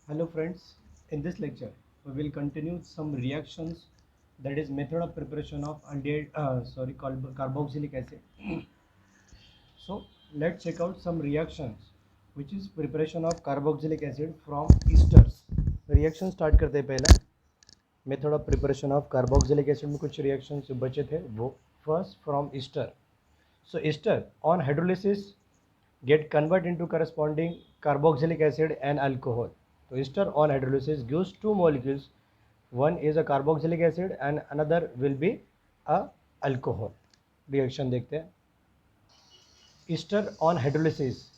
Hello friends, in this lecture we will continue some reactions, that is method of preparation of carboxylic acid. So let's check out some reactions which is preparation of carboxylic acid from esters. Reaction start करते हैं पहले method of preparation of carboxylic acid में कुछ reactions जो बचे थे वो first from ester. So ester on hydrolysis get convert into corresponding carboxylic acid and alcohol. So ester on hydrolysis gives two molecules. One is a carboxylic acid and another will be a alcohol. Reaction देखते हैं. Ester on hydrolysis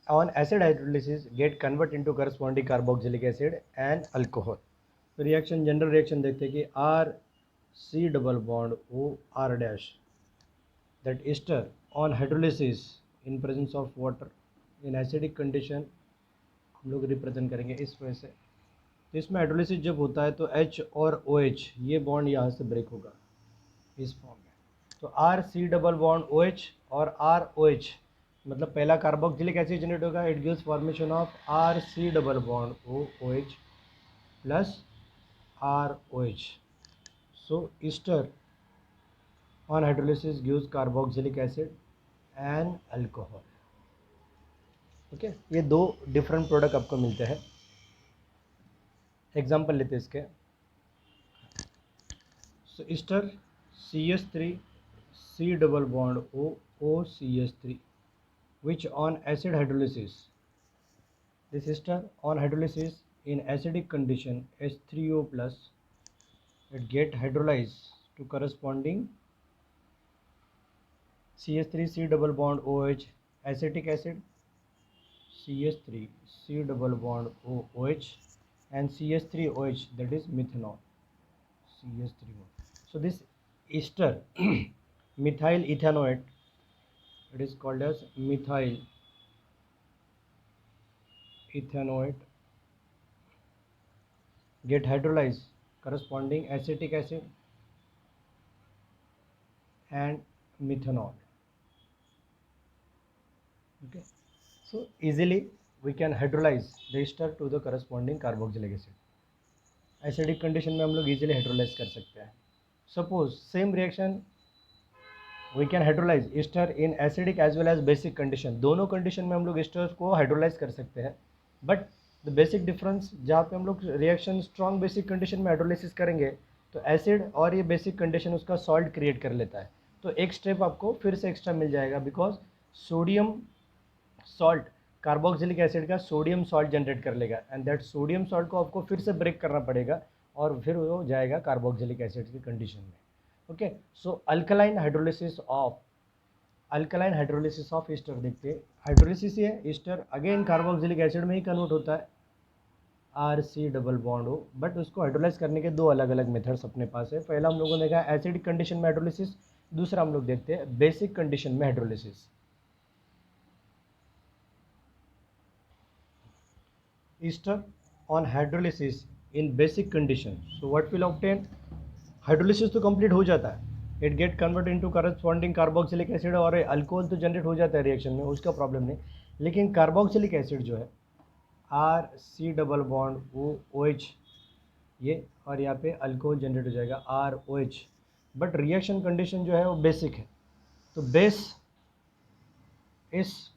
on acid hydrolysis get convert into corresponding carboxylic acid and alcohol. तो reaction general reaction देखते हैं कि R C double bond O R dash that ester on hydrolysis in presence of water in acidic condition हम लोग represent करेंगे इस वजह से. तो इसमें हाइड्रोलिसिस जब होता है तो H और OH ये बॉन्ड यहाँ से ब्रेक होगा इस फॉर्म में. तो R C double bond OH और आर OH मतलब पहला कार्बोक्सिलिक एसिड जनरेट होगा. It gives formation of R C double bond O OH plus R OH. So ester on hydrolysis gives carboxylic acid and alcohol. Okay, ये दो different product आपको मिलते हैं. Example लेते हैं इसके. So ester CH3 C double bond O OCH3 which on acid hydrolysis, this ester on hydrolysis in acidic condition H3O plus it get hydrolyzed to corresponding CH3 C double bond OH acetic acid, CH3 C double bond OH and CH3OH, that is methanol CH3OH. So this ester methyl ethanoate, it is called as methyl ethanoate, get hydrolyzed corresponding acetic acid and methanol. Okay, so easily we can hydrolyze the ester to the corresponding carboxylic acid. Acidic condition में हम लोग easily hydrolyse कर सकते हैं. Suppose same reaction we can hydrolyse ester in acidic as well as basic condition. दोनों condition में हम लोग ईस्टर को हाइड्रोलाइज कर सकते हैं. बट द बेसिक डिफरेंस जहाँ पे हम लोग रिएक्शन स्ट्रॉन्ग बेसिक कंडीशन में हाइड्रोलाइसिस करेंगे तो एसिड और ये बेसिक कंडीशन उसका सॉल्ट क्रिएट कर लेता है. तो एक स्टेप आपको फिर से एक्स्ट्रा मिल जाएगा because sodium salt carboxylic acid का सोडियम सॉल्ट जनरेट कर लेगा एंड दैट सोडियम सॉल्ट को आपको फिर से ब्रेक करना पड़ेगा और फिर वो जाएगा कार्बोक्सिलिक एसिड की कंडीशन में. Okay, so alkaline hydrolysis of Easter देखते हैं. हाइड्रोलिसिस ये ईस्टर अगेन कार्बोक्सिलिक एसिड में ही कन्वर्ट होता है आर सी डबल बॉन्ड हो. बट उसको हाइड्रोलाइज करने के दो अलग अलग मेथड्स अपने पास है. पहला हम लोगों ने देखा एसिडिक कंडीशन में हाइड्रोलिसिस, दूसरा हम लोग देखते हैं बेसिक कंडीशन में hydrolysis. ester on hydrolysis in basic condition, so what will obtain, hydrolysis तो कंप्लीट हो जाता है, it get convert into corresponding carboxylic acid और अल्कोहल तो जनरेट हो जाता है रिएक्शन में, उसका प्रॉब्लम नहीं. लेकिन कार्बोक्सिलिक एसिड जो है R C double bond O OH ये और यहाँ पे अल्कोहल जनरेट हो जाएगा R OH. But reaction condition जो है वो बेसिक है. तो बेस इस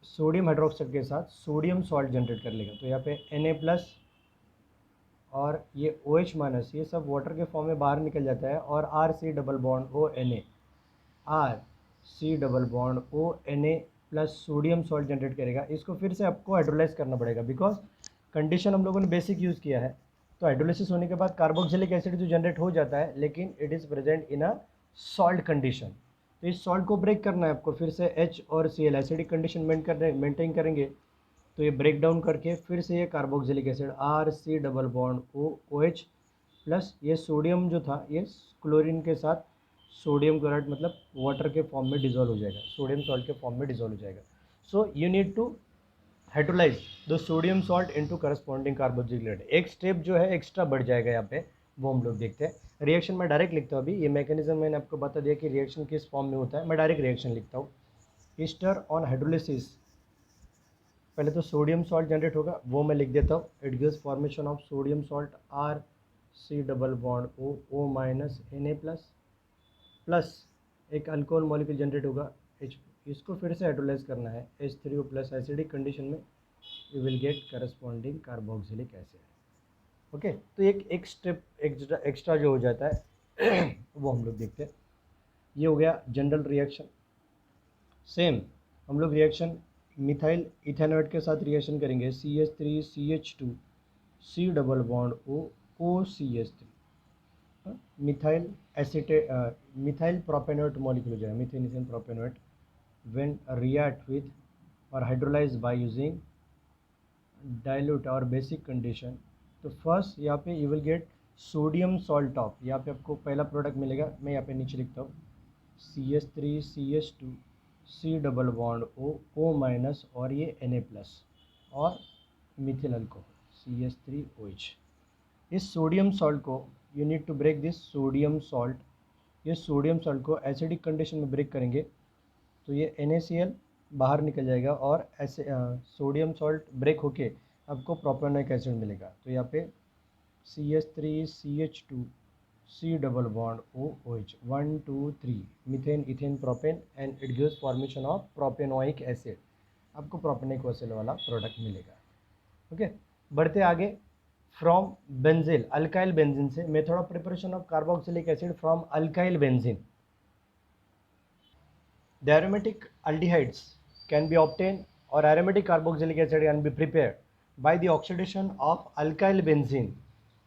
सोडियम हाइड्रोक्साइड के साथ सोडियम सॉल्ट जनरेट कर लेगा. तो यहाँ पे Na प्लस और ये OH माइनस ये सब वाटर के फॉर्म में बाहर निकल जाता है और R C double bond O Na R C double bond O Na plus sodium salt generate करेगा. इसको फिर से आपको हाइड्रोलाइज करना पड़ेगा बिकॉज कंडीशन हम लोगों ने बेसिक यूज़ किया है. तो हाइड्रोलिसिस होने के बाद कार्बोक्सिलिक एसिड जो जनरेट हो जाता है लेकिन it is present in a salt condition. तो इस सॉल्ट को ब्रेक करना है आपको. फिर से H और Cl एसिडिक कंडीशन मेंटेन करेंगे तो ये ब्रेक डाउन करके फिर से ये carboxylic acid R C double bond O OH plus ये सोडियम जो था ये क्लोरीन के साथ सोडियम क्लोराइड मतलब वाटर के फॉर्म में डिजोल्व हो जाएगा, सोडियम सॉल्ट के फॉर्म में डिजोल्व हो जाएगा. So you need to hydrolyse the sodium salt into corresponding carboxylic acid. एक स्टेप जो है एक्स्ट्रा बढ़ जाएगा यहाँ पे, वो हम लोग देखते हैं. रिएक्शन में डायरेक्ट लिखता हूँ. अभी ये मैकेनिज्म मैंने आपको बता दिया कि रिएक्शन किस फॉर्म में होता है. मैं डायरेक्ट रिएक्शन लिखता हूँ. ईस्टर ऑन हाइड्रोलिसिस पहले तो सोडियम सॉल्ट जनरेट होगा, वो मैं लिख देता हूँ. It gives formation of sodium salt R C double bond O O minus N A plus plus एक अल्कोहल मॉलिक्यूल जनरेट होगा एच. इसको फिर से हाइड्रोलाइज करना है H3O प्लस एसिडिक कंडीशन में you will get corresponding carboxylic acid. Okay, तो एक स्टेप एक्स्ट्रा जो हो जाता है वो हम लोग देखते हैं. ये हो गया जनरल रिएक्शन. सेम हम लोग रिएक्शन मिथाइल इथेनॉइड के साथ रिएक्शन करेंगे CH3CH2 C double bond O OCH3. Methyl acetate methyl propanoate molecule जो है methane propanoate when react with or hydrolyze by using dilute और बेसिक कंडीशन. तो फर्स्ट यहाँ पे you will gate sodium salt of, यहाँ पे आपको पहला प्रोडक्ट मिलेगा, मैं यहाँ पे नीचे लिखता हूँ CH3CH2 C double bond O O minus और ये Na प्लस और मिथिल अल्कोहल CH3OH. इस सोडियम सॉल्ट को you need to break this sodium salt. ये सोडियम सॉल्ट को एसिडिक कंडीशन में ब्रेक करेंगे तो ये NaCl बाहर निकल जाएगा और ऐसे सोडियम सॉल्ट ब्रेक होके आपको प्रोपेनोइक एसिड मिलेगा. तो यहाँ पे CH3CH2 C double bond OOH 1 2 3 methane ethane propane and it gives formation of propanoic acid. आपको प्रोपेनोइक एसिड वाला प्रोडक्ट मिलेगा. ओके, बढ़ते आगे. फ्रॉम बेंजील अल्काइल बेंजीन से method of preparation of carboxylic acid from alkyl benzene. The aromatic aldehydes can be obtained or aromatic carboxylic acid can be prepared by the oxidation of alkyl benzene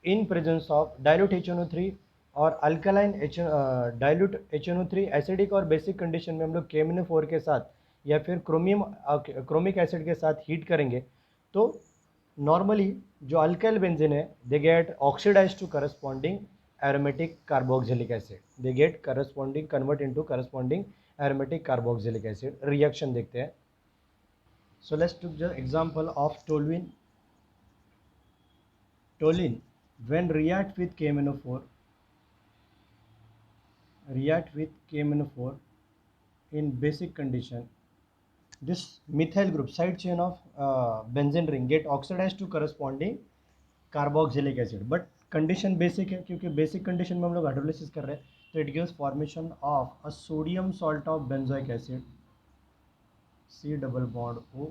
in presence of dilute HNO3 और alkaline dilute HNO3 acidic और basic condition में हम लोग KMnO4 के साथ या फिर chromic acid के साथ हीट करेंगे तो नॉर्मली जो अल्काइल बेंजीन है they get oxidise to corresponding aromatic carboxylic acid. They get corresponding convert into corresponding aromatic carboxylic acid. Reaction देखते हैं. So let's take the example of toluene. Toluene when react with KMnO4 in basic condition, this methyl group side chain of benzene ring get oxidized to corresponding carboxylic acid. But condition basic है क्योंकि basic condition में हम लोग hydrolysis कर रहे हैं तो it gives formation of a sodium salt of benzoic acid C double bond O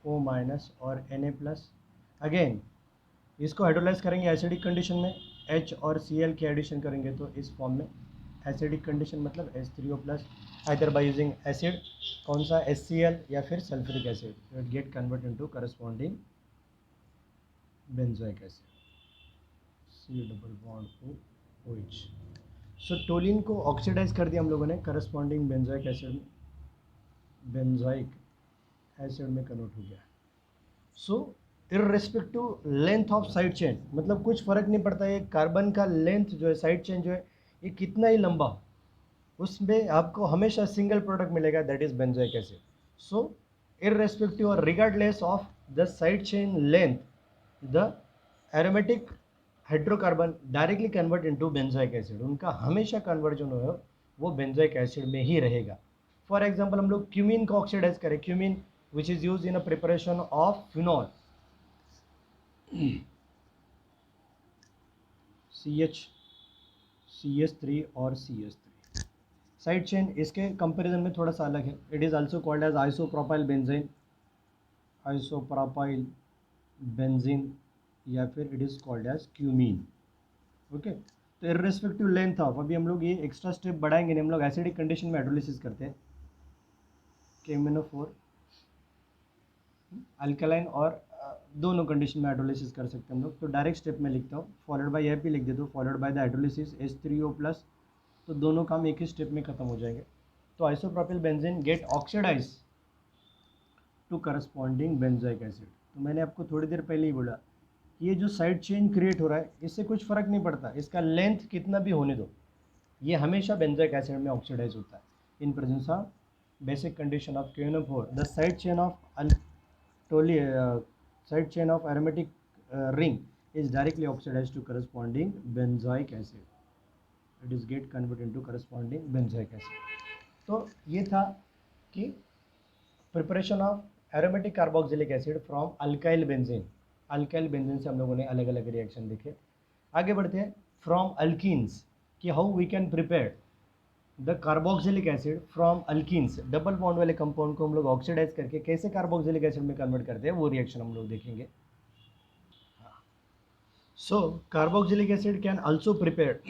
O minus और Na प्लस. अगेन इसको हाइड्रोलाइज करेंगे एसिडिक कंडीशन में H और Cl की एडिशन करेंगे तो इस फॉर्म में एसिडिक कंडीशन मतलब H3O plus either by using acid कौन सा HCl या फिर sulphuric acid it get convert into corresponding benzoic acid C double bond O OH. So toluene को ऑक्सीडाइज कर दिया हम लोगों ने करस्पॉन्डिंग बेंजोइक एसिड में, बेंजोइक एसिड में कन्वर्ट हो गया. So irrespective length of side chain मतलब कुछ फर्क नहीं पड़ता ये कार्बन का लेंथ जो है साइड चेन जो है ये कितना ही लंबा उसमें आपको हमेशा सिंगल प्रोडक्ट मिलेगा that is benzoic acid. So irrespective और regardless of the side chain length the aromatic hydrocarbon directly convert into benzoic acid. उनका हमेशा कन्वर्जन हो वो बेंजोइक एसिड में ही रहेगा. फॉर एग्जांपल हम लोग क्यूमिन को ऑक्सीडाइज करें, cumin which is use in a preparation of phenol CH3 और CH3. साइड चेन इसके कंपैरिजन में थोड़ा सा अलग है. It is also called as isopropyl benzene, isopropyl benzene या फिर it is called as cumene. Okay, तो इररेस्पेक्टिव लेंथ ऑफ अभी हम लोग ये एक्स्ट्रा स्टेप बढ़ाएंगे नहीं, हम लोग एसिडिक कंडीशन में हाइड्रोलिसिस करते हैं KMnO4 अल्कलाइन और दोनों कंडीशन में हाइड्रोलिसिस कर सकते हैं हम लोग. तो डायरेक्ट स्टेप में लिखता हूँ फॉलोड बाय AP लिख देता हूँ followed by the hydrolysis H3O plus. तो दोनों काम एक ही स्टेप में खत्म हो जाएंगे. तो isopropyl benzene get oxidise to corresponding benzoic acid. तो मैंने आपको थोड़ी देर पहले ही बोला ये जो साइड चेन क्रिएट हो रहा है इससे कुछ फ़र्क नहीं पड़ता, इसका लेंथ कितना भी होने दो ये हमेशा बेंजोइक एसिड में ऑक्सीडाइज होता है in presence of basic condition of KNO4. The side chain of aromatic ring is directly oxidise to corresponding benzoic acid. It is get convert into corresponding benzoic acid. तो ये था कि preparation of aromatic carboxylic acid from alkyl benzene, alkyl benzene से हम लोगों ने अलग अलग रिएक्शन देखे। आगे बढ़ते हैं, फ्रॉम अल्कीन्स, कि how we can prepare the carboxylic acid from alkenes, double bond वाले कंपाउंड को हम लोग ऑक्सीडाइज करके कैसे कार्बोक्सिलिक एसिड में कन्वर्ट करते हैं, वो रिएक्शन हम लोग देखेंगे। So carboxylic acid can also prepare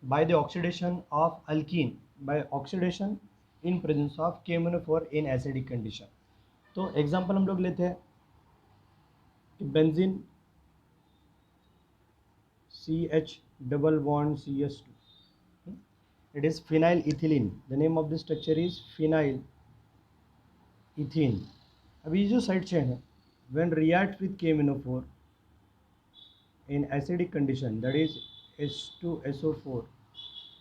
by the oxidation of alkene, by oxidation in presence of KMnO4 in acidic condition। तो एग्जांपल हम लोग लेते हैं कि benzene CH double bond CH2, it is phenyl ethylene, the name of the structure is phenyl ethene। अभी ये जो side chain है, when react with KMnO4 in acidic condition, that is H2SO4,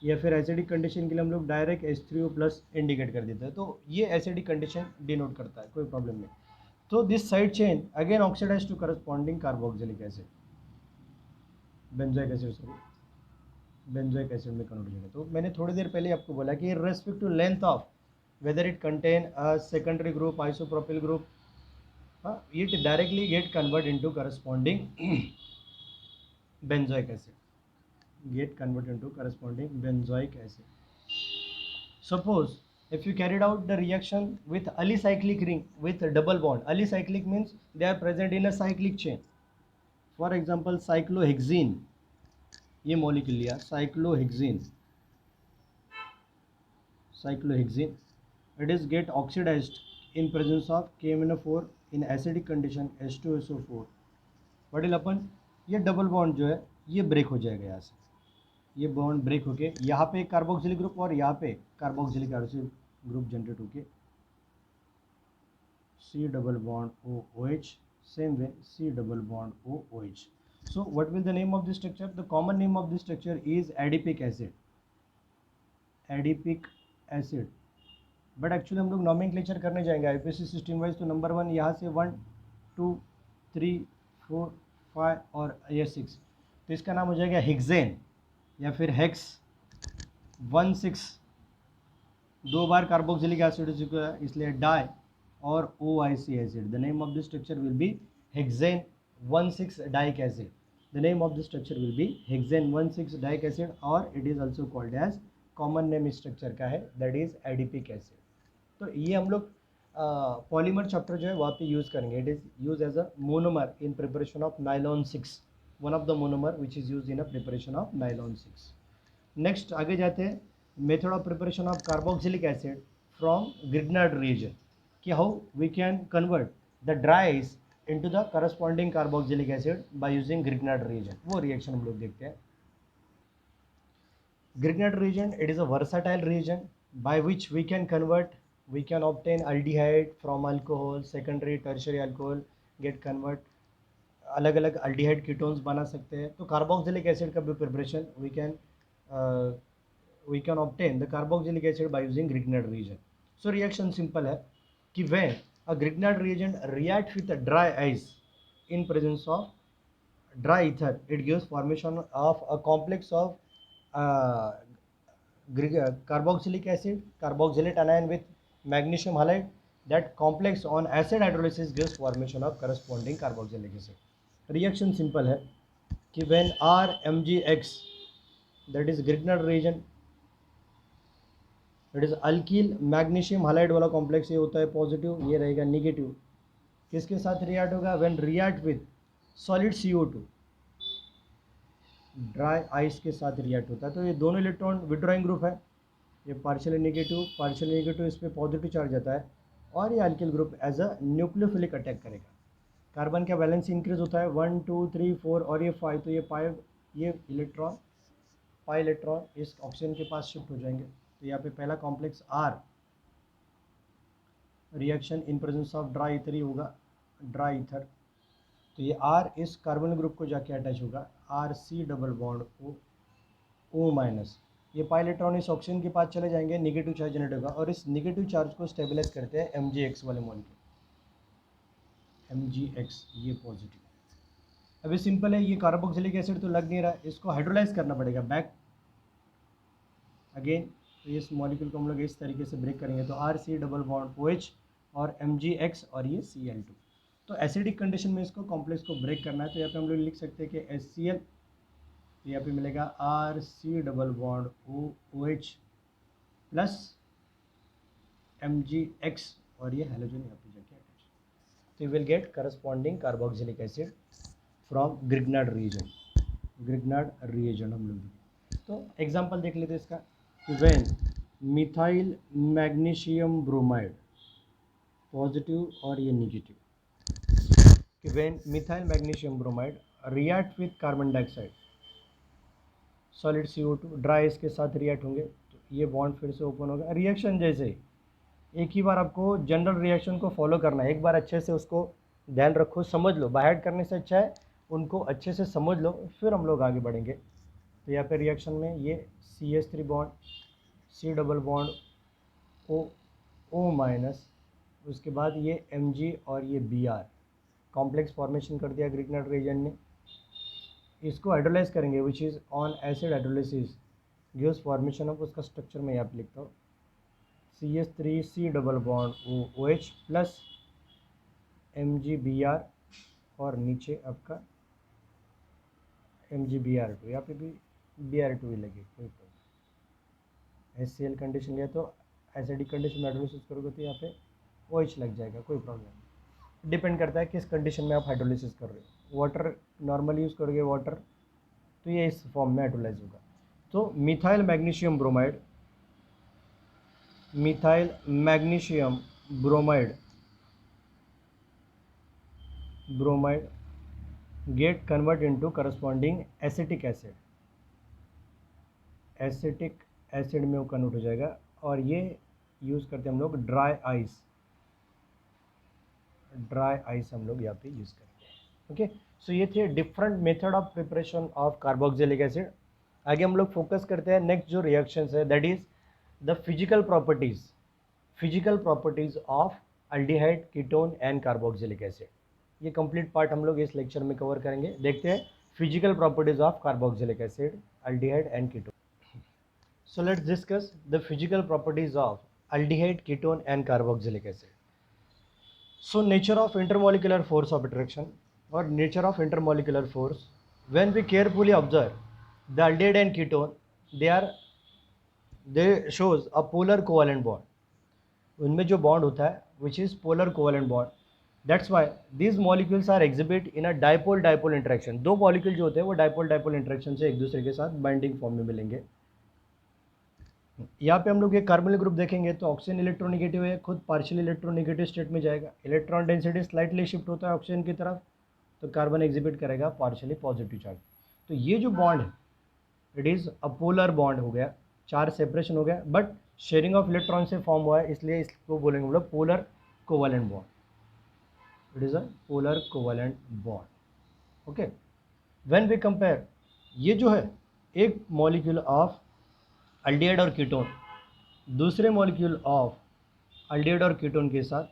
या फिर एसिडिक कंडीशन के लिए हम लोग डायरेक्ट H3O प्लस इंडिकेट कर देते हैं, तो ये एसिडिक कंडीशन डिनोट करता है, कोई प्रॉब्लम नहीं। तो this side chain again oxidise to corresponding carboxylic acid, benzoic acid, sorry benzoic acid में कन्वर्ट हो जाएगा। तो मैंने थोड़ी देर पहले आपको बोला कि respect to length of whether it contain a secondary group isopropyl group, it directly get convert into corresponding benzoic acid, get converted into corresponding benzoic acid। Suppose if you carried out the reaction with alicyclic ring with double bond, alicyclic means they are present in a cyclic chain, for example cyclohexene, ये molecule लिया cyclohexene, cyclohexene, it is get oxidized in presence of KMnO4 in acidic condition H2SO4, what will happen, ये double bond जो है ये break हो जाएगा, यहाँ से ये बॉन्ड ब्रेक होके यहाँ पे कार्बोक्सिलिक ग्रुप और यहाँ पे कार्बोक्सिलिक एसिड ग्रुप जनरेट होके C double bond OH, same way C double bond OH। So what will the name of this structure, the common name of this structure is adipic acid, adipic acid. But actually हम लोग nomenclature करने जाएंगे IPC system wise, तो number 1 यहाँ से 1 2 3 4 5 और ये 6, तो इसका नाम हो जाएगा हेक्सेन या फिर हेक्स 16, दो बार कार्बोक्सिलिक एसिड है इसलिए डाई और OIC acid, the name of the structure will be hexane 16 dioic acid, the name of the structure will be hexane 16 dioic acid, और it is also called as, common name structure का है that is adipic acid. तो ये हम लोग polymer chapter जो है वहाँ पे यूज़ करेंगे, it is use as a monomer in preparation of nylon 6, one of the monomer which is use in a preparation of nylon 6। Next आगे जाते हैं, method of preparation of carboxylic acid from Grignard reagent, कि how we can convert the dry ice into the corresponding carboxylic acid by using Grignard reagent, वो reaction हम लोग देखते हैं। Grignard reagent, it is a versatile reagent by which we can obtain aldehyde from alcohol, secondary tertiary alcohol get convert, अलग अलग aldehyde ketones बना सकते हैं। तो कार्बोक्सिलिक एसिड का भी preparation we can obtain the carboxylic acid by using Grignard reagent। so reaction simple है कि when a Grignard reagent react with a dry ice in presence of dry ether, it gives formation of a complex of carboxylic acid, carboxylate anion with magnesium halide, that complex on acid hydrolysis gives formation of corresponding carboxylic acid। reaction simple है कि when RMgX, that is Grignard reagent, that is alkyl magnesium halide वाला complex ये होता है positive, ये रहेगा negative, किसके साथ रिएक्ट होगा, when react with solid CO2, dry ice के साथ रिएक्ट होता है। तो ये दोनों इलेक्ट्रॉन विड्रॉइंग ग्रुप है, ये पार्शियली नेगेटिव इस पर पॉजिटिव चार्ज आता है, और ये alkyl group as a nucleophilic attack करेगा। कार्बन का वैलेंसी इंक्रीज होता है 1 2 3 4 और ये 5, तो ये इलेक्ट्रॉन पाई इलेक्ट्रॉन इस ऑक्सीजन के पास शिफ्ट हो जाएंगे। तो यहाँ पे पहला complex R reaction in presence of dry ether होगा, ड्राई ईथर, तो ये R इस कार्बन ग्रुप को जाके अटैच होगा, RC double bond O minus, ये पाई इलेक्ट्रॉन इस ऑक्सीजन के पास चले जाएंगे, नेगेटिव चार्ज जनरेट होगा, और इस नेगेटिव चार्ज को स्टेबलाइज करते हैं MgX वाले मॉलिक्यूल, MgX ये पॉजिटिव। अभी सिंपल है, ये कार्बोक्सिलिक एसिड तो लग नहीं रहा है, इसको हाइड्रोलाइज करना पड़ेगा बैक अगेन। तो इस मॉलिक्यूल को हम लोग इस तरीके से ब्रेक करेंगे, तो RC डबल बॉन्ड OH और MgX और ये Cl2। तो एसिडिक कंडीशन में इसको कॉम्प्लेक्स को ब्रेक करना है, तो यहाँ पे हम लोग लिख सकते हैं कि HCl, यहाँ पे मिलेगा RC double bond OH plus MgX और ये हेलोजन यहाँ पे जाके अटैच, तो you will get corresponding carboxylic acid from Grignard reagent. Grignard reagent हम लोग, तो एग्जांपल देख लेते हैं इसका। When methyl magnesium bromide, positive और ये निगेटिव, कि when methyl magnesium bromide react with carbon dioxide solid CO2, dry इसके साथ रिएक्ट होंगे, तो ये बॉन्ड फिर से ओपन होगा। रिएक्शन जैसे ही एक ही बार आपको जनरल रिएक्शन को फॉलो करना है, एक बार अच्छे से उसको ध्यान रखो, समझ लो, बाहर करने से अच्छा है उनको अच्छे से समझ लो, फिर हम लोग आगे बढ़ेंगे। तो यहाँ पे रिएक्शन में ये CH3 bond, C double bond O minus, उसके बाद ये Mg और ये Br कॉम्प्लेक्स फॉर्मेशन कर दिया ग्रिग्नार्ड रिएजेंट ने। इसको हाइड्रोलाइज करेंगे which is on acid hydrolysis gives formation of, उसका स्ट्रक्चर मैं यहाँ पे लिखता हूँ, CH3C double bond OH plus MgBr और नीचे आपका MgBr2, यहाँ पे भी Br2 ही लगे, कोई प्रॉब्लम। HCl कंडीशन लिया तो एसिडिक कंडीशन में हाइड्रोलिसिस करोगे तो यहाँ पे OH लग जाएगा, कोई प्रॉब्लम नहीं। डिपेंड करता है किस कंडीशन में आप हाइड्रोलिसिस कर रहे हो। वाटर नॉर्मली यूज़ करोगे वाटर, तो ये इस फॉर्म में हाइड्रोलाइज होगा। तो methyl magnesium bromide, methyl magnesium bromide gate convert into corresponding acetic acid, acetic acid में वो कन्वर्ट हो जाएगा, और ये यूज़ करते हैं हम लोग ड्राई आइस, हम लोग यहाँ पे यूज़ करते हैं। ओके, सो ये थे different method of preparation of carboxylic acid. आगे हम लोग फोकस करते हैं नेक्स्ट जो रिएक्शंस है, that is the physical properties of aldehyde, ketone and carboxylic acid. ये कंप्लीट पार्ट हम लोग इस लेक्चर में कवर करेंगे। देखते हैं physical properties of carboxylic acid, aldehyde and ketone. So let's discuss the physical properties of aldehyde, ketone and carboxylic acid. So nature of intermolecular force of attraction or nature of intermolecular force, when we carefully observe the aldehyde and ketone, they shows a polar covalent bond. उनमें जो bond होता है which is polar covalent bond, that's why these molecules are exhibit in a dipole interaction। दो molecule जो होते हैं वो dipole interaction से एक दूसरे के साथ बाइंडिंग फॉर्म में मिलेंगे। यहाँ पे हम लोग ये कार्बोनिल ग्रुप देखेंगे तो ऑक्सीजन इलेक्ट्रोनेगेटिव है, खुद पार्शियल इलेक्ट्रोनेगेटिव स्टेट में जाएगा, इलेक्ट्रॉन डेंसिटी स्लाइटली शिफ्ट होता है ऑक्सीजन की तरफ, तो कार्बन एग्जिबिट करेगा पार्शियली पॉजिटिव चार्ज। तो ये जो बॉन्ड है it is a polar bond हो गया, चार्ज सेपरेशन हो गया, बट शेयरिंग ऑफ इलेक्ट्रॉन से फॉर्म हुआ है, इसलिए इसको बोलेंगे हम लोग polar covalent bond. It is a polar covalent bond. Okay, when we compare, ये जो है एक मॉलिक्यूल ऑफ अल्डिहाइड और कीटोन दूसरे मॉलिक्यूल ऑफ अल्डिहाइड और कीटोन के साथ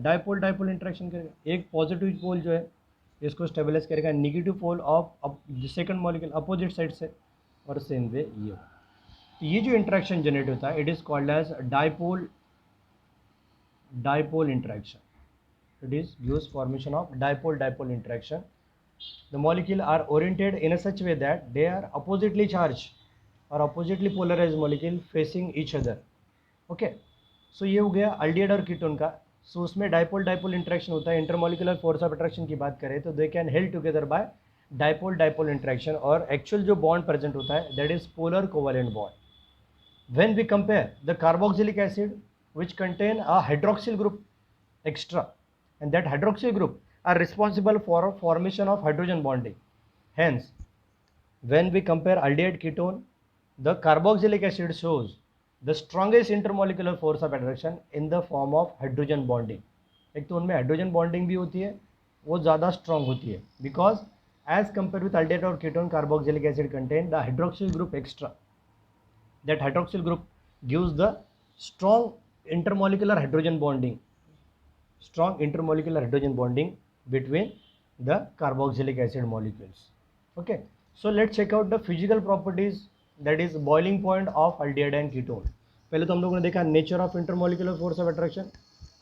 डाइपोल इंटरेक्शन करेगा। एक पॉजिटिव पोल जो है इसको स्टेबलाइज करेगा, negative pole of second molecule opposite side से, और सेम वे ये। तो ये जो इंटरेक्शन जनरेट होता है it is called as dipole interaction. It is gives formation of dipole interaction. The molecule are oriented in a such way that they are oppositely charge और oppositely polarize molecule facing each other. Okay, so ये हो गया aldehyde और ketone का। सो उसमें dipole interaction होता है। Intermolecular force of attraction की बात करें तो they can held together by dipole interaction, और एक्चुअल जो बॉन्ड प्रेजेंट होता है that is polar covalent bond. When we compare the carboxylic acid which contain a hydroxyl group extra, and that hydroxyl group are responsible for formation of hydrogen bonding. Hence, when we compare aldehyde ketone, the carboxylic acid shows the strongest intermolecular force of attraction in the form of hydrogen bonding. एक तो उनमें hydrogen bonding भी होती है, वो ज़्यादा strong होती है, because as compare with aldehyde और ketone carboxylic acid contain the hydroxyl group extra. That hydroxyl group gives the strong intermolecular hydrogen bonding between the carboxylic acid molecules. Okay, so let's check out the physical properties, that is boiling point of aldehyde and ketone. पहले तो हम लोगों ने देखा nature of intermolecular force of attraction.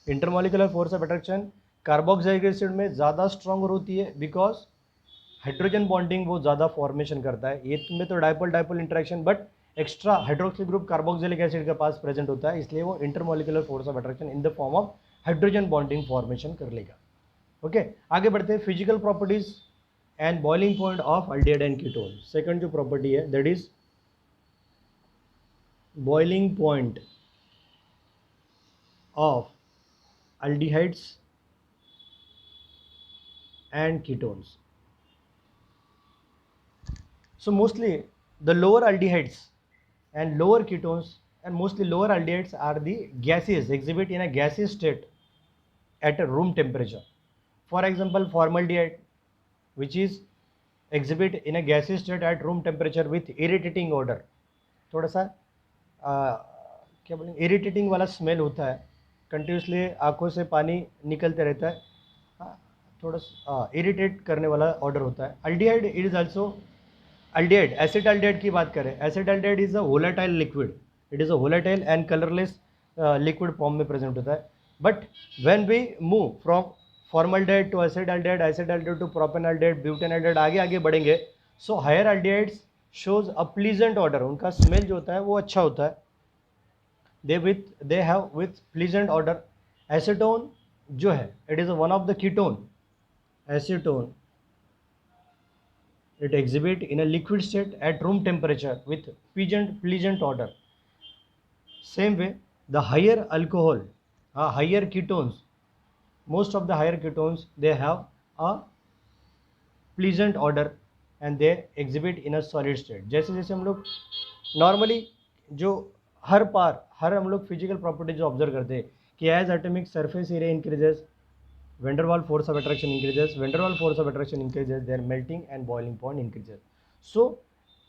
Intermolecular force of attraction carboxylic acid में ज़्यादा stronger होती है बिकॉज हाइड्रोजन बॉन्डिंग वो ज़्यादा फॉर्मेशन करता है। ये में तो dipole dipole interaction, but extra hydroxyl group carboxylic acid के पास प्रेजेंट होता है, इसलिए वो intermolecular force of attraction in the form of hydrogen bonding formation कर लेगा। ओके, आगे बढ़ते हैं physical properties and boiling point of aldehyde and ketone. Second जो प्रॉपर्टी है that is boiling point of aldehydes and ketones. So mostly the lower aldehydes and lower ketones and mostly lower aldehydes are the gaseous, exhibit in a gaseous state at a room temperature. For example, formaldehyde, which is exhibit in a gaseous state at room temperature with irritating odor. थोड़ा सा क्या बोलेंगे, irritating वाला smell होता है, continuously आंखों से पानी निकलते रहता है, थोड़ा इरिटेट करने वाला ऑर्डर होता है। Aldehyde it is also aldehyde, acid aldehyde की बात करें, acid aldehyde is a volatile liquid, it is a volatile and colourless liquid form में प्रेजेंट होता है। But when we move from formaldehyde to acid aldehyde to propanaldehyde, butanaldehyde, आगे आगे बढ़ेंगे, so higher aldehydes shows a pleasant order, उनका smell जो होता है वो अच्छा होता है, they have with pleasant order. Acetone जो है it is one of the ketone, acetone it exhibit in a liquid state at room temperature with pleasant odor. Same way the higher alcohol, higher ketones, most of the higher ketones they have a pleasant odor and they exhibit in a solid state. जैसे जैसे हम लोग normally जो हर हम लोग physical properties observe करते हैं कि as atomic surface area increases, van der Waals force of attraction increases, van der Waals force of attraction increases, their melting and boiling point increases. So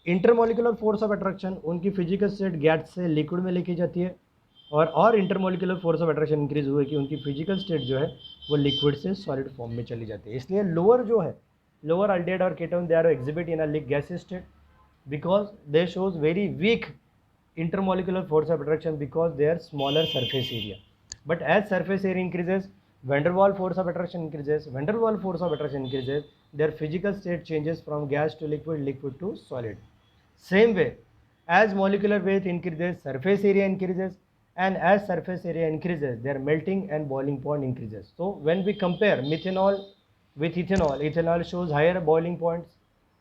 intermolecular force of attraction उनकी physical state gas से liquid में लेके जाती है, और intermolecular force of attraction increase हुए कि उनकी फिजिकल स्टेट जो है वो लिक्विड से सॉलिड फॉर्म में चली जाती है। इसलिए लोअर जो है, लोअर अल्डिहाइड और ketone they are exhibit in a gaseous state because they shows very weak intermolecular force of attraction because they are smaller surface area. But as surface area increases, van der Waals force of attraction increases, van der Waals force of attraction increases, their physical state changes from gas to liquid, liquid to solid. Same way, as molecular weight increases, surface area increases, and as surface area increases, their melting and boiling point increases. So when we compare methanol with ethanol, ethanol shows higher boiling points,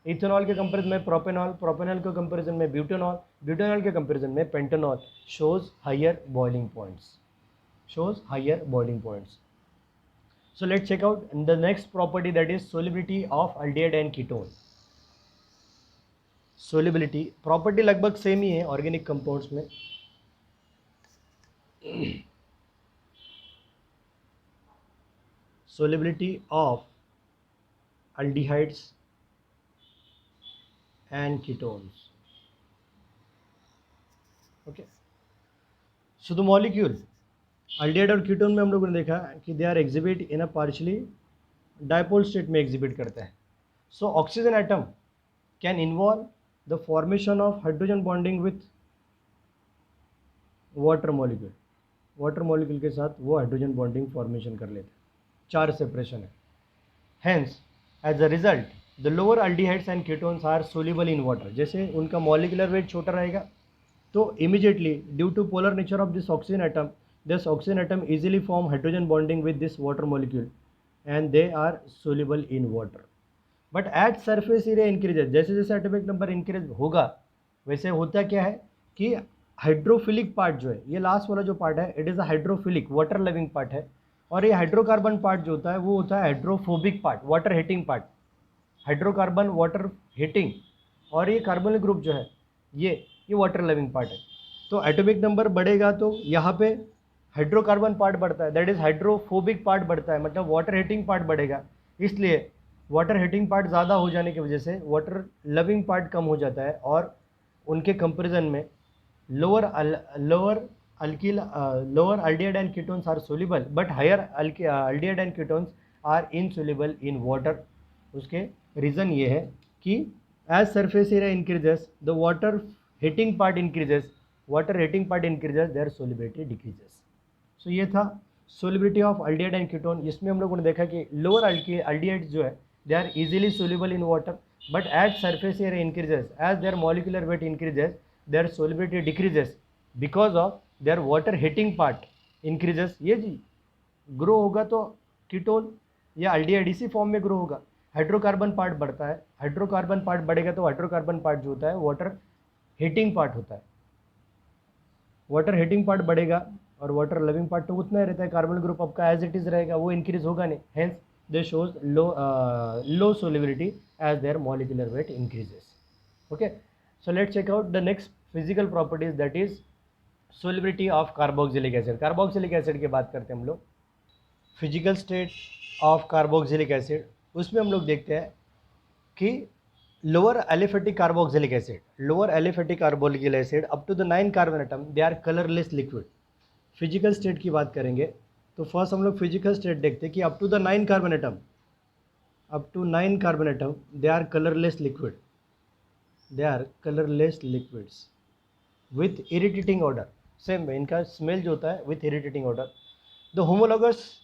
ethanol के comparison में propanol, propanol के comparison में butanol, butanol के comparison में pentanol shows higher boiling points, So let's check out the next property, that is solubility of aldehyde and ketone. Solubility property लगभग same ही है organic compounds में। Solubility of aldehydes and ketones. Okay, so the molecule aldehyde और ketone में हम लोगों ने देखा कि they are exhibit in a partially dipole state में एग्जिबिट करते हैं। So oxygen atom can involve the formation of hydrogen bonding with water molecule, water molecule के साथ वो हाइड्रोजन बॉन्डिंग फॉर्मेशन कर लेते हैं, 4 सेपरेशन है। Hence as a result the lower aldehydes and ketones are soluble in water. जैसे उनका molecular weight छोटा रहेगा तो immediately due to polar nature of this oxygen atom, this oxygen atom easily form hydrogen bonding with this water molecule and they are soluble in water. But at surface area increases, जैसे जैसे atomic number increase होगा वैसे होता क्या है कि hydrophilic part जो है, ये लास्ट वाला जो पार्ट है it is a hydrophilic water loving part है, और ये हाइड्रोकार्बन पार्ट जो होता है वो होता है hydrophobic part, water heating part. Hydrocarbon water heating, और ये कार्बोनिल ग्रुप जो है ये वाटर लविंग पार्ट है। तो एटॉमिक नंबर बढ़ेगा तो यहाँ पे हाइड्रोकार्बन पार्ट बढ़ता है, दैट इज हाइड्रोफोबिक पार्ट बढ़ता है, मतलब वाटर हीटिंग पार्ट बढ़ेगा। इसलिए वाटर हीटिंग पार्ट ज़्यादा हो जाने की वजह से वाटर लविंग पार्ट कम हो जाता है, और उनके कंपेरिजन में lower aldehyde and ketones are soluble, but higher aldehyde and ketones are insoluble in water. उसके रीज़न ये है कि as surface area increases the water heating part increases water heating part increases, their solubility decreases. So ये था solubility of aldehyde and ketone. इसमें हम लोगों ने देखा कि लोअर अल्डिहाइड्स जो है they are easily soluble in water, but at surface area increases as their molecular weight increases, their solubility decreases because of their water heating part increases. ये जी ग्रो होगा तो कीटोन या अल्डिहाइड इसी form में grow होगा। Hydrocarbon part बढ़ता है, हाइड्रोकार्बन पार्ट बढ़ेगा तो हाइड्रोकार्बन पार्ट जो होता है वाटर हीटिंग पार्ट होता है, वाटर हीटिंग पार्ट बढ़ेगा और वाटर लविंग पार्ट तो उतना ही रहता है, कार्बन ग्रुप आपका एज इट इज रहेगा, वो इंक्रीज होगा नहीं। Hence they shows low solubility as their molecular weight increases. Okay, so let's check out the next physical properties, that is solubility of carboxylic acid. Carboxylic acid की बात करते हैं हम लोग। Physical state of carboxylic acid, उसमें हम लोग देखते हैं कि lower aliphatic carboxylic acid, lower aliphatic carboxylic acid up to the 9 carbon atom they are colourless liquid. Physical state की बात करेंगे तो फर्स्ट हम लोग फिजिकल स्टेट देखते हैं कि up to the 9 carbon atom, up to 9 carbon atom they are colourless liquid, they are colourless liquids with irritating order. Same इनका स्मेल जो होता है with irritating order. The homologous,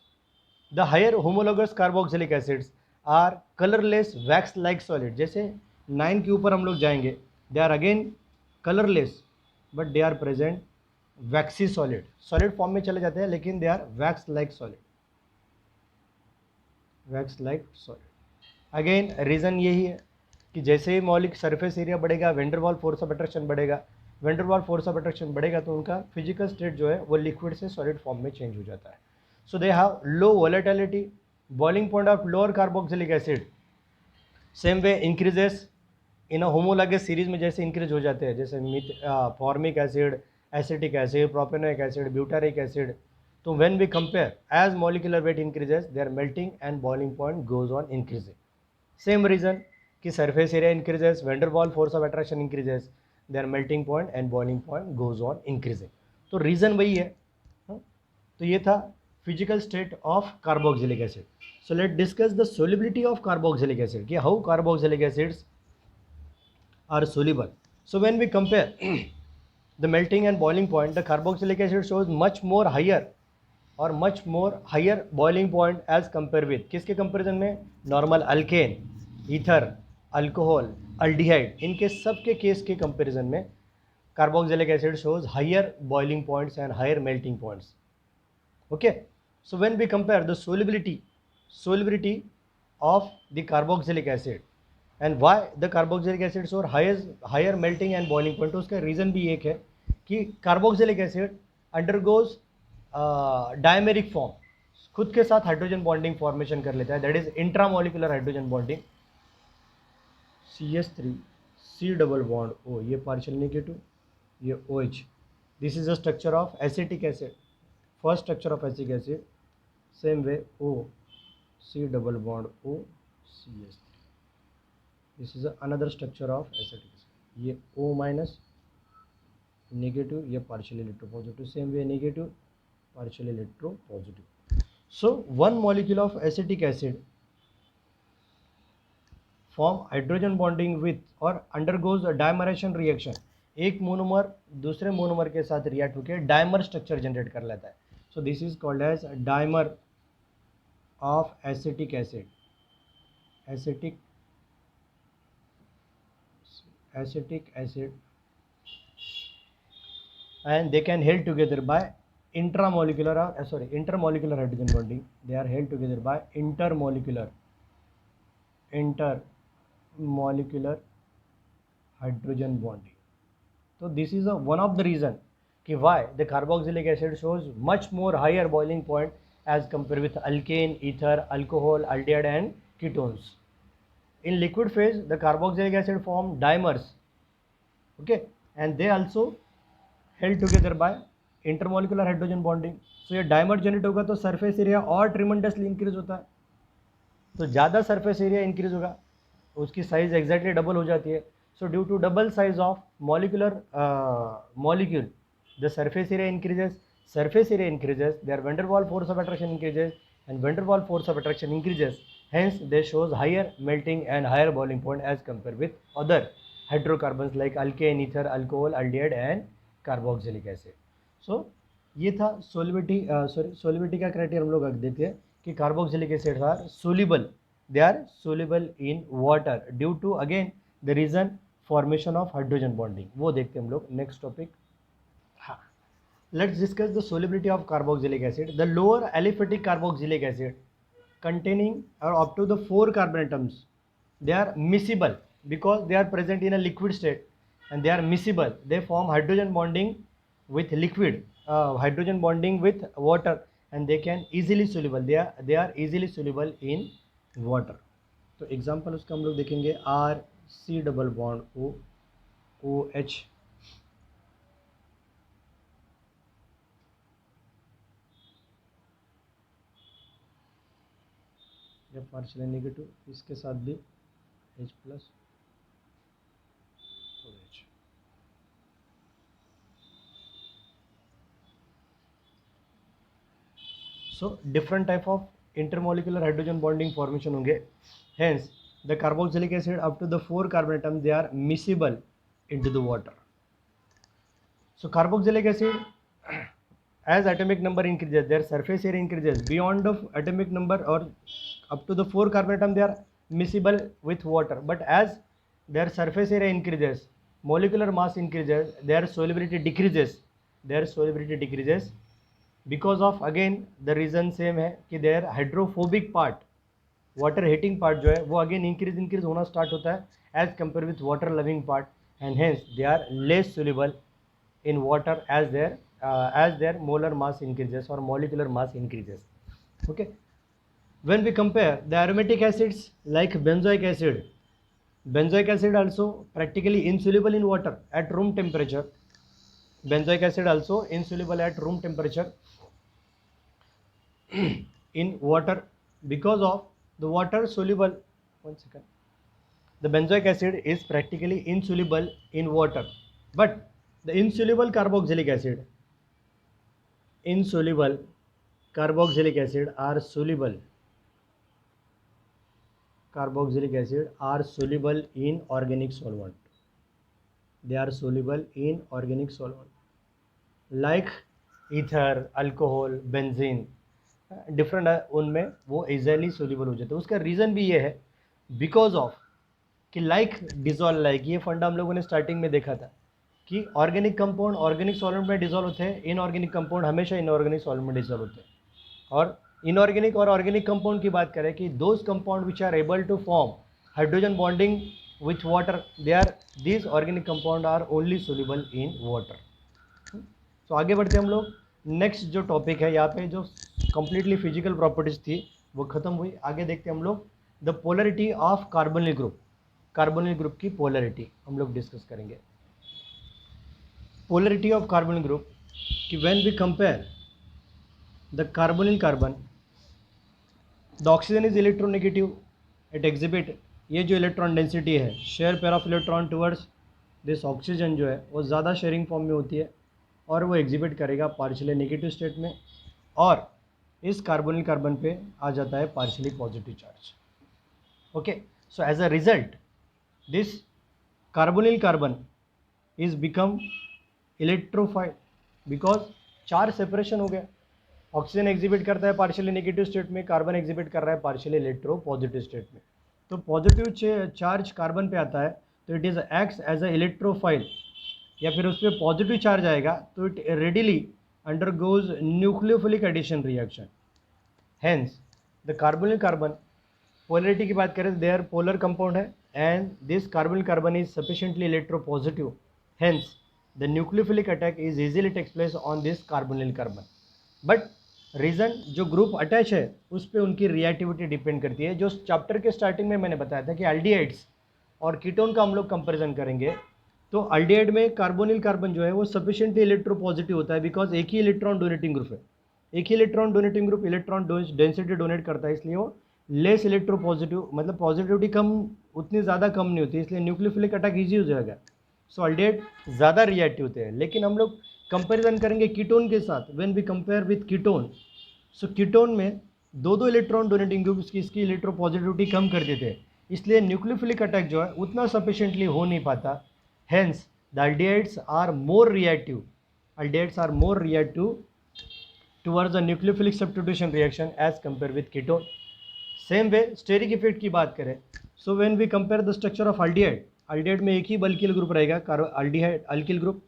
the higher homologous carboxylic acids are colourless wax like solid. जैसे 9 के ऊपर हम लोग जाएंगे, they are again colourless but they are present waxy solid, solid form में चले जाते हैं लेकिन they are wax like solid, wax like solid. Again reason यही है कि जैसे ही मौलिक सरफेस एरिया बढ़ेगा, वेंडरवाल फोर्स ऑफ अट्रैक्शन बढ़ेगा, वेंडरवाल फोर्स ऑफ अट्रैक्शन बढ़ेगा तो उनका फिजिकल स्टेट जो है वो लिक्विड से सॉलिड फॉर्म में चेंज हो जाता है। So they have low volatility, boiling point of lower carboxylic acid same way increases in a homologous series में, जैसे इंक्रीज हो जाते हैं, जैसे formic acid, acetic acid, propanoic acid, butyric acid. तो when we compare as molecular weight increases their melting and boiling point goes on increasing. Same reason कि surface area increases, van der Waals force of attraction increases, their melting point and boiling point goes on increasing. तो reason वही है। तो ये था physical state of carboxylic acid. So let's discuss the solubility of carboxylic acid, कि how carboxylic acids are soluble. So when we compare the melting and boiling point, the carboxylic acid shows much more higher or much more higher boiling point as compared with किसके comparison में, normal alkane, ether, alcohol, aldehyde, इनके सब के case के comparison में carboxylic acid shows higher boiling points and higher melting points. Okay, so when we compare the solubility of the carboxylic acid and why the carboxylic acid show higher melting and boiling point, तो उसका reason भी एक है कि carboxylic acid undergoes dimeric form, खुद के साथ hydrogen bonding formation कर लेता है, that is intramolecular hydrogen bonding, CH3 C double bond O, ये पार्शियल नेगेटिव, ये OH। This is the structure of acetic acid, first structure of acetic acid, same way O C double bond O CH3, this is another structure of acetic acid, ये O minus negative, ये partial electropositive, same way negative partial electropositive. So one molecule of acetic acid form hydrogen bonding with और undergoes डायमरेशन reaction, एक monomer दूसरे monomer के साथ react होकर dimer structure generate कर लेता है। So this is called as dimer of acetic acid, acetic acid, and they can held together by intermolecular hydrogen bonding. They are held together by intermolecular hydrogen bonding. So this is one of the reason कि why the carboxylic acid shows much more higher boiling point as compared with alkane, ether, alcohol, aldehyde and ketones. In liquid phase the carboxylic acid form dimers, okay, and they also held together by intermolecular hydrogen bonding. So ये dimer generate होगा तो surface area और tremendously increase होता है, तो ज़्यादा surface area increase होगा, उसकी साइज एग्जैक्टली डबल हो जाती है। So due to double size of molecule the surface area increases, their van der Waals force of attraction increases, and van der Waals force of attraction increases, hence they shows higher melting and higher boiling point as compared with other hydrocarbons like alkane, ether, alcohol, aldehyde and carboxylic acid. So ये था solubility का criteria हम लोग रख देते हैं कि carboxylic acid are soluble, they are soluble in water due to again the reason formation of hydrogen bonding, वो देखते हैं हम लोग नेक्स्ट टॉपिक। हाँ, let's discuss the solubility of carboxylic acid. The lower aliphatic carboxylic acid containing or up to the 4 carbon atoms, they are miscible because they are present in a liquid state and they are miscible. They form hydrogen bonding with liquid, hydrogen bonding with water, and they can easily soluble. They are easily soluble in water. तो example उसका हम लोग देखेंगे RC double bond OH, या partial negative, इसके साथ भी H plus OH। So different type of intermolecular hydrogen bonding formation होंगे, hence the carboxylic acid up to the 4 carbon atom they are miscible into the water. So carboxylic acid as atomic number increases, their surface area increases beyond of atomic number or up to the 4 carbon atom, they are miscible with water, but as their surface area increases, molecular mass increases, their solubility decreases because of again the reason same है कि their hydrophobic part, water hating part जो है वो again increase होना start होता है as compared with water loving part, and hence they are less soluble in water as their molar mass increases or molecular mass increases. Okay, when we compare the aromatic acids like benzoic acid also practically insoluble in water at room temperature. Benzoic acid also insoluble at room temperature in water because of the water soluble. One second. The benzoic acid is practically insoluble in water, but the insoluble carboxylic acid are soluble. Carboxylic acid are soluble in organic solvent. They are soluble in organic solvent like ether, alcohol, benzene, different है, उनमें वो easily soluble हो जाते हैं। उसका reason भी ये है बिकॉज ऑफ कि लाइक डिजॉल्व, लाइक ये फंडा हम लोगों ने स्टार्टिंग में देखा था कि ऑर्गेनिक कंपाउंड ऑर्गेनिक सॉल्वेंट में डिजॉल्व होते हैं, इनऑर्गेनिक कंपाउंड हमेशा इनऑर्गेनिक सॉल्वेंट में डिजॉल्व होते हैं। और इनऑर्गेनिक और ऑर्गेनिक कंपाउंड की बात करें कि those compound which are able to form hydrogen bonding with water, these organic compound are only soluble in water. तो आगे बढ़ते हम लोग, नेक्स्ट जो टॉपिक है यहाँ पे, जो कंप्लीटली फिजिकल प्रॉपर्टीज थी वो खत्म हुई। आगे देखते हैं हम लोग the polarity of carbonyl group. Carbonyl group की पोलरिटी हम लोग डिस्कस करेंगे। पोलरिटी ऑफ कार्बोनिल ग्रुप कि when we compare the carbonyl carbon, the oxygen is electronegative, it exhibit, ये जो इलेक्ट्रॉन डेंसिटी है, share pair of electron towards this oxygen जो है वो ज़्यादा शेयरिंग फॉर्म में होती है और वो एग्जिबिट करेगा पार्शियली नेगेटिव स्टेट में, और इस कार्बोनिल कार्बन पे आ जाता है partially positive charge. Okay, so as a result this carbonyl carbon is become electrophile because charge separation हो गया। ऑक्सीजन एग्जिबिट करता है पार्शियली नेगेटिव स्टेट में, कार्बन एग्जिबिट कर रहा है पार्शियली इलेक्ट्रो पॉजिटिव स्टेट में। तो पॉजिटिव चार्ज कार्बन पे आता है तो it is acts as a electrophile, या फिर उस पर पॉजिटिव चार्ज आएगा तो it readily undergoes nucleophilic addition reaction. Hence the carbonyl carbon, polarity की बात करें तो देयर पोलर कंपाउंड है and this carbonyl carbon is sufficiently electropositive, hence the nucleophilic attack is easily takes place on this carbonyl carbon. But reason जो group attach है उस पर उनकी रिएक्टिविटी डिपेंड करती है। जो चैप्टर के स्टार्टिंग में मैंने बताया था कि एल्डिहाइड्स और कीटोन का हम लोग कंपेरिजन करेंगे, तो एल्डिहाइड में कार्बोनिल कार्बन जो है वो सफिशिएंटली इलेक्ट्रोपॉजिटिव होता है बिकॉज एक ही इलेक्ट्रॉन डोनेटिंग ग्रुप है, एक ही electron donating group electron density donate करता है, इसलिए वो लेस इलेक्ट्रोपॉजिटिव, मतलब पॉजिटिविटी कम, उतनी ज़्यादा कम नहीं होती, इसलिए न्यूक्लियोफिलिक अटैक ईजी हो जाएगा। सो एल्डिहाइड ज़्यादा रिएक्टिव होते हैं। लेकिन हम लोग कंपेरिजन करेंगे कीटोन के साथ, when we compare with ketone, so ketone में दो इलेक्ट्रॉन डोनेटिंग ग्रुप इसकी इलेक्ट्रोपॉजिटिविटी कम कर देते हैं, इसलिए न्यूक्लियोफिलिक अटैक जो है उतना सफिशिएंटली हो नहीं पाता। Hence the aldehydes are more reactive aldehydes are more reactive towards the nucleophilic substitution reaction as compared with ketone. Same way steric effect की बात करें, so when we compare the structure of aldehyde, aldehyde में एक ही alkyl group रहेगा, aldehyde alkyl group,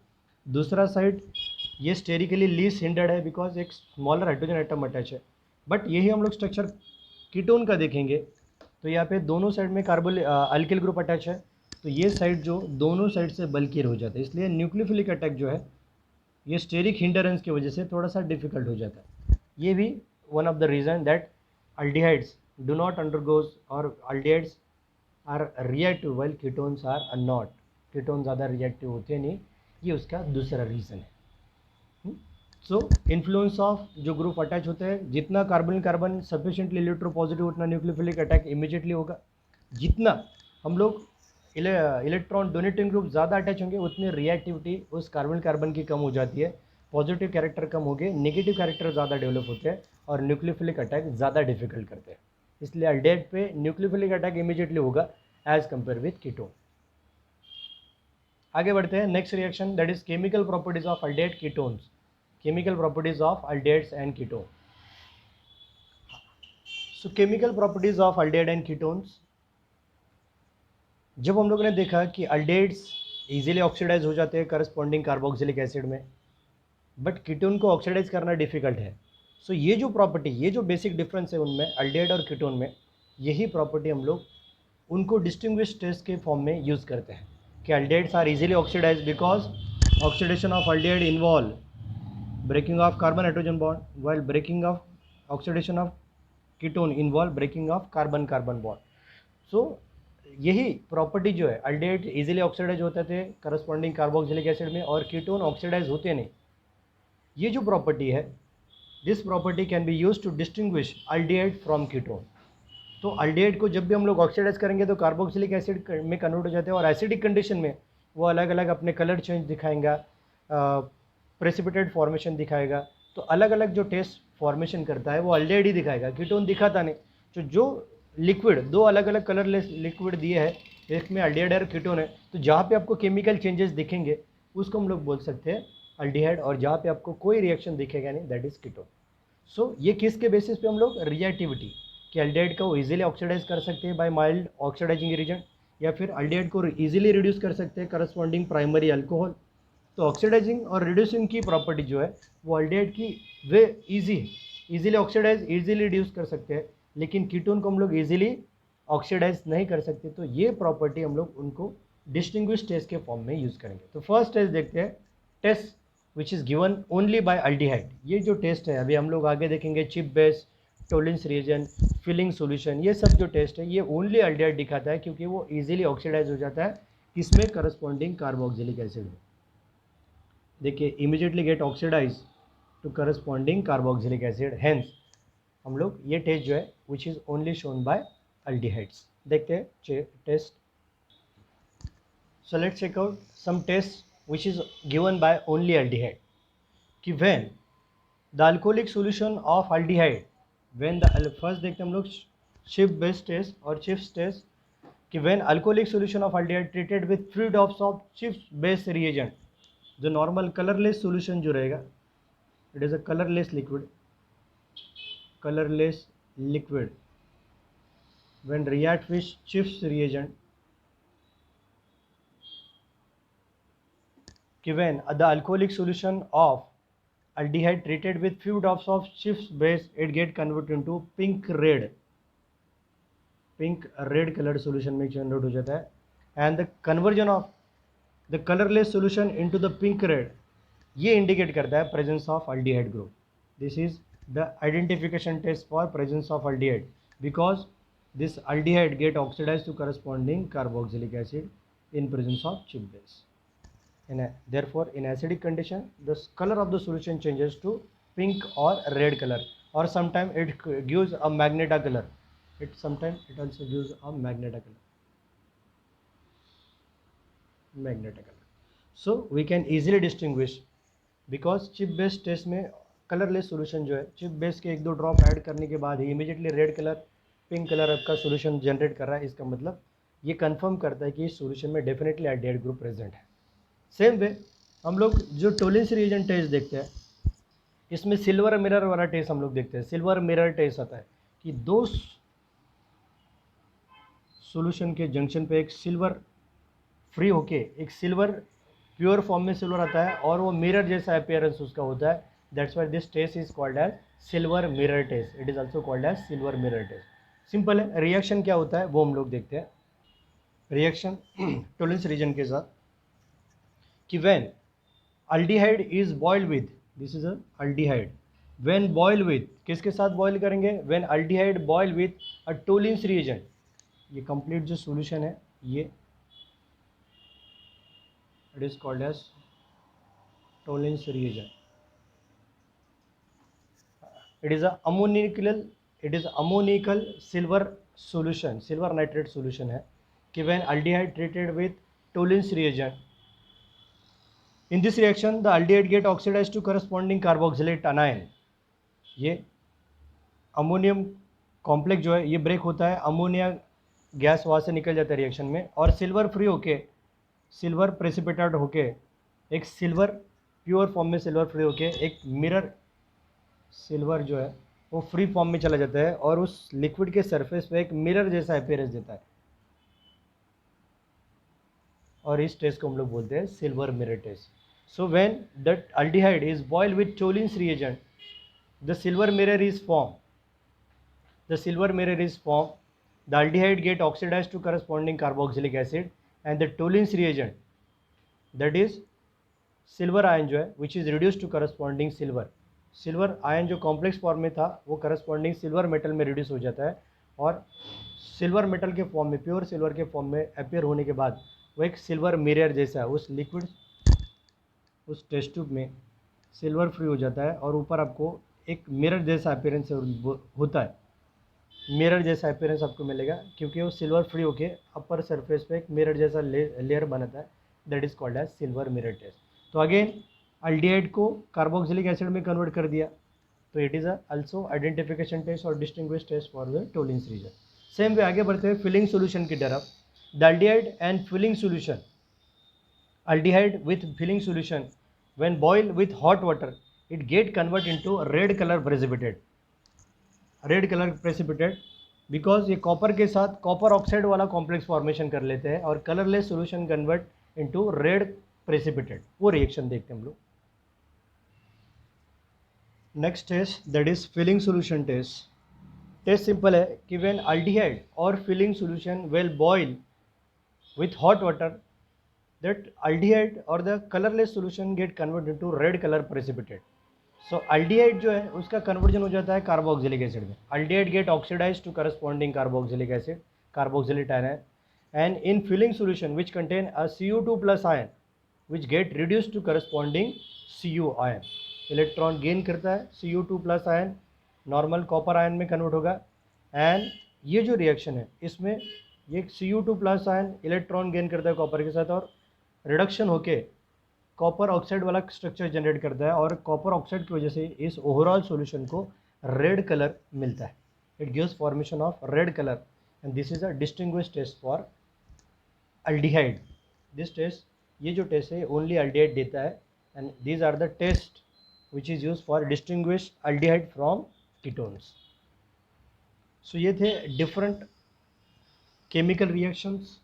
दूसरा side ये sterically less hindered है बिकॉज एक स्मॉलर हाइड्रोजन एटम अटैच है. बट यही हम लोग स्ट्रक्चर कीटोन का देखेंगे तो यहाँ पे दोनों साइड में कार्बोल अल्किल ग्रुप अटैच है, तो ये साइड जो दोनों साइड से बल्कियर हो जाता है, इसलिए न्यूक्लियोफिलिक अटैक जो है ये स्टेरिक हिंडरेंस की वजह से थोड़ा सा डिफिकल्ट हो जाता है. ये भी one of the reason that aldehydes do not undergoes or aldehydes are reactive while ketones are not. Ketone ज़्यादा रिएक्टिव होते नहीं, ये उसका दूसरा रीज़न है. सो इन्फ्लुएंस ऑफ जो ग्रुप अटैच होते हैं, जितना कार्बन कार्बन सफिशिएंटली इलेक्ट्रोपॉजिटिव उतना न्यूक्लियोफिलिक अटैक इमीडिएटली होगा. जितना हम लोग इलेक्ट्रॉन डोनेटिंग ग्रुप ज़्यादा अटैच होंगे उतनी रिएक्टिविटी उस कार्बन कार्बन की कम हो जाती है, पॉजिटिव कैरेक्टर कम हो गए, नेगेटिव कैरेक्टर ज़्यादा डेवलप होते हैं और न्यूक्लियोफिलिक अटैक ज़्यादा डिफिकल्ट करते हैं. इसलिए अल्डेहाइड पे न्यूक्लियोफिलिक अटैक इमीडिएटली होगा एज कंपेयर विथ कीटोन. आगे बढ़ते हैं. Next reaction that is chemical properties of aldehyde ketones. Chemical properties of aldehydes and ketone. So chemical properties of aldehyde and ketones, जब हम लोगों ने देखा कि अल्डेहाइड्स इजीली ऑक्सीडाइज हो जाते हैं करस्पॉन्डिंग कार्बोक्सिलिक एसिड में, बट कीटोन को ऑक्सीडाइज करना डिफिकल्ट है. सो ये जो प्रॉपर्टी, ये जो बेसिक डिफरेंस है उनमें अल्डेहाइड और कीटोन में, यही प्रॉपर्टी हम लोग उनको डिस्टिंग्विश टेस्ट के फॉर्म में यूज़ करते हैं कि aldehydes are easily oxidize because oxidation of aldehyde involve breaking of carbon hydrogen bond, while breaking of oxidation of ketone involve breaking of carbon carbon bond. So यही property जो है, aldehyde easily oxidise होते थे corresponding carboxylic acid में और ketone oxidise होते नहीं. ये जो प्रॉपर्टी है, this property can be use to distinguish aldehyde from ketone. तो अल्डेहाइड को जब भी हम लोग ऑक्सीडाइज करेंगे तो कार्बोक्सिलिक एसिड में कन्वर्ट हो जाते हैं और एसिडिक कंडीशन में वो अलग अलग अपने कलर चेंज दिखाएगा, प्रेसिपिटेट फॉर्मेशन दिखाएगा. तो अलग अलग जो टेस्ट फॉर्मेशन करता है वो अल्डेहाइड ही दिखाएगा, कीटोन दिखाता नहीं. तो जो लिक्विड, दो अलग अलग कलरलेस लिक्विड दिए है, एक में अल्डेहाइड और कीटोन है, तो जहाँ पे आपको केमिकल चेंजेस दिखेंगे उसको हम लोग बोल सकते हैं अल्डेहाइड, और जहाँ पे आपको कोई रिएक्शन दिखेगा नहीं दैट इज कीटोन. सो ये किसके बेसिस पे हम लोग, रिएक्टिविटी, कि अल्डेहाइड को इजीली ऑक्सीडाइज कर सकते हैं बाय माइल्ड ऑक्सीडाइजिंग एजेंट, या फिर अल्डेहाइड को इजीली रिड्यूस कर सकते हैं करस्पॉन्डिंग प्राइमरी अल्कोहल. तो ऑक्सीडाइजिंग और रिड्यूसिंग की प्रॉपर्टी जो है वो अल्डेहाइड की वे ईजी है, ईजिली ऑक्सीडाइज ईजिली रिड्यूस कर सकते हैं, लेकिन कीटोन को हम लोग इजीली ऑक्सीडाइज नहीं कर सकते. तो ये प्रॉपर्टी हम लोग उनको डिस्टिंग्विश टेस्ट के फॉर्म में यूज़ करेंगे. तो फर्स्ट टेस्ट देखते हैं, test which is given only by aldehyde. ये जो टेस्ट है अभी हम लोग आगे देखेंगे, Schiff base, Tollens reagent, Fehling solution, ये सब जो टेस्ट है ये ओनली अल्डेहाइड दिखाता है क्योंकि वो इजीली ऑक्सीडाइज हो जाता है किसमें, करस्पॉन्डिंग कार्बोक्सिलिक एसिड में. देखिए immediately get oxidise to corresponding carboxylic acid, hence हम लोग ये टेस्ट जो है which is only shown by aldehydes. देखते हैं test. So let's check out some test which is given by only aldehyde. कि when the alcoholic solution of aldehyde, when the first देखते हैं हम लोग Schiff base test और Schiff test, कि when alcoholic solution of aldehyde treated with few drops of Schiff base reagent, जो normal colorless solution जो रहेगा, it is a colorless liquid, colorless liquid when react with Schiff's reagent, when the alcoholic solution of aldehyde treated with few drops of Schiff's base, it get converted into pink red colored solution में convert हो जाता है. and the conversion of the colorless solution into the pink red, ये indicate करता है presence of aldehyde group. this is the identification test for presence of aldehyde because this aldehyde get oxidized to corresponding carboxylic acid in presence of Schiff base. Therefore, in acidic condition, the color of the solution changes to pink or red color, or sometimes it gives a magenta color. Sometimes it also gives a magenta color. So we can easily distinguish because chip based test में colorless solution जो है, chip base के एक दो drop add करने के बाद ही immediately red colour, pink colour आपका सोल्यूशन जनरेट कर रहा है. इसका मतलब ये कंफर्म करता है कि इस सोल्यूशन में डेफिनेटली अल्डेहाइड ग्रुप प्रेजेंट है. सेम वे हम लोग जो टोलिंस रिएजेंट टेस्ट देखते हैं, इसमें सिल्वर मिरर वाला टेस्ट हम लोग देखते हैं। सिल्वर मिरर टेस्ट आता है कि दो सॉल्यूशन के जंक्शन पे एक सिल्वर फ्री होके एक सिल्वर प्योर फॉर्म में सिल्वर आता है और वो मिरर जैसा अपीयरेंस उसका होता है। That's why this test is called as silver mirror test. It is also called as silver mirror test. Simple है। रिएक्शन क्या होता है वो हम लोग देखते हैं। रिएक्शन टोलेंस रीजन के साथ कि when aldehyde is boiled with, this is a aldehyde, when boil with, किसके साथ बॉइल करेंगे? When aldehyde boil with a Tollens reagent. ये कंप्लीट जो सॉल्यूशन है ये it is called as Tollens reagent. It is a ammoniacal silver solution, silver nitrate solution है कि when aldehyde treated with Tollens reagent, in this reaction the aldehyde get oxidized to corresponding carboxylate anion. ये ammonium complex जो है ये break होता है, ammonia gas वहाँ से निकल जाता है रिएक्शन में और सिल्वर फ्री होके, सिल्वर प्रेसिपिटेट होके एक सिल्वर प्योर फॉर्म में सिल्वर फ्री होके एक मिरर सिल्वर जो है वो फ्री फॉर्म में चला जाता है और उस लिक्विड के सरफेस पे एक मिरर जैसा अपीयरेंस देता है और इस टेस्ट को हम लोग बोलते हैं silver mirror test. So when that aldehyde is boiled with Tollens reagent, the silver mirror is form, the silver mirror is formed, the aldehyde get oxidized to corresponding carboxylic acid and the Tollens reagent, that is silver ion जो है which is reduced to corresponding silver, silver ion जो complex form में था वो corresponding silver metal में reduce हो जाता है और silver metal के form में, pure silver के form में appear होने के बाद वो एक silver mirror जैसा है उस liquid, उस टेस्ट ट्यूब में सिल्वर फ्री हो जाता है और ऊपर आपको एक मिरर जैसा अपीयरेंस होता है। मिरर जैसा अपीयरेंस आपको मिलेगा क्योंकि वो सिल्वर फ्री होके अपर सरफेस पे एक मिरर जैसा लेयर बनाता है। That is called as silver mirror test. तो अगेन अल्डिहाइड को कार्बोक्सिलिक एसिड में कन्वर्ट कर दिया, तो it is also identification test और distinguish test for the Tollens reagent. Same way आगे बढ़ते हैं फिलिंग सोल्यूशन की तरफ। The aldehyde and Fehling solution, aldehyde with Fehling solution when boil with hot water it get convert into red colour precipitate, red colour precipitate because ये copper के साथ copper oxide वाला complex formation कर लेते हैं और colourless solution convert into red precipitate. वो reaction देखते हैं हम लोग। Next test that is Fehling solution test. Test simple है कि व्हेन अल्डिहाइड और Fehling solution will boil with hot water, that aldehyde or the colorless solution get converted into red color precipitate. So aldehyde जो है उसका conversion हो जाता है carboxylic acid में। aldehyde get oxidized to corresponding carboxylic acid, carboxylate ion, and in filling solution which contain a Cu2 plus ion which get reduced to corresponding Cu ion. Electron gain करता है, Cu2 plus ion normal copper ion में convert होगा and ये जो reaction है इसमें ये Cu2 plus ion electron gain करता है कॉपर के साथ और रिडक्शन होके कॉपर ऑक्साइड वाला स्ट्रक्चर जनरेट करता है और कॉपर ऑक्साइड की वजह से इस ओवरऑल सॉल्यूशन को रेड कलर मिलता है। It gives formation of red colour and this is a distinguish test for aldehyde. This test, ये जो टेस्ट है ओनली अल्डिहाइड देता है and these are the test which is use for distinguish aldehyde from ketones. So ये थे different chemical reactions